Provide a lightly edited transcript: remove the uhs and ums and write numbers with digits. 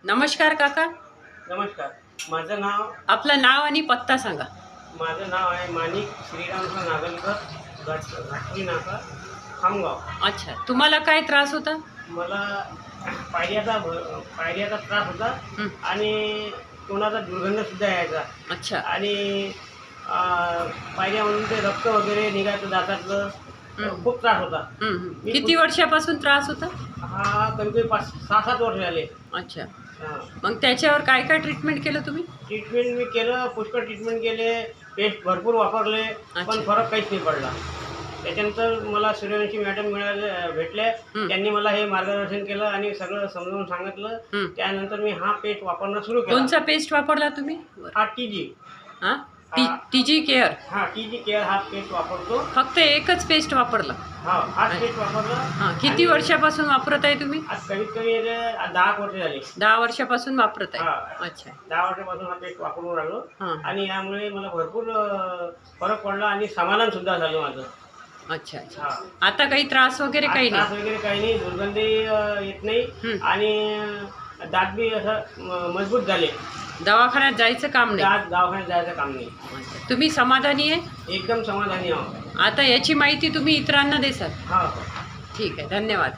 नमस्कार काका. नमस्कार. माझं नाव आपलं नाव आणि पत्ता सांगा. माझं नाव आहे माणिक श्रीरामचा नागलकर, घाटली नाका, खामगाव. अच्छा, तुम्हाला काय त्रास होता? मला पायऱ्याचा त्रास होता हं. आणि तोंडाचा दुर्गंधसुद्धा यायचा अच्छा. आणि पायऱ्यामधून ते रक्त वगैरे निघायचं दातातलं. खूप त्रास होता. किती वर्षापासून त्रास होता? हा कमीत कमी 6-7 वर्ष झाले. अच्छा, हां. मग त्याच्यावर काय काय ट्रीटमेंट केलं तुम्ही? ट्रीटमेंट मी केलं, पुष्कळ ट्रीटमेंट केले, पेस्ट भरपूर वापरले, पण अच्छा. फरक काहीच नाही पडला. त्याच्यानंतर मला सूर्यवंशी मॅडम भेटले. त्यांनी मला हे मार्गदर्शन केलं आणि सगळं समजावून सांगितलं. त्यानंतर मी हा पेस्ट वापरणं सुरू केला. कोणचा पेस्ट वापरला तुम्ही? हा टीजी. हां, टीजी केअर. हा टीजी केअर हा पेस्ट वापरतो. फक्त एकच पेस्ट वापरला? हाच पेस्ट वापरला. हां, किती वर्षापासून वापरत आहे तुम्ही? आज कमीत कमी 10 वर्ष झाली. 10 वर्षापासून वापरत आहे. हां. अच्छा. 10 वर्षापासून हा पेस्ट वापरून राहिलो हां. आणि यामुळे मला भरपूर फरक पडला आणि समाधान सुद्धा झालं माझं. अच्छा अच्छा. हां. आता काही त्रास वगैरे काही त्रास नाही? वगैरे काही नाही, दुर्गंधी येत नाही आणि दात बी असं मजबूत झाले. दवाखान्यात जायचं काम नाही? दवाखान्यात जायचं काम नाही. अच्छा. तुम्ही समाधानी आहे? एकदम समाधानी आहोत. आता याची माहिती तुम्ही इतरांना देसाल? हा. ठीक आहे, धन्यवाद.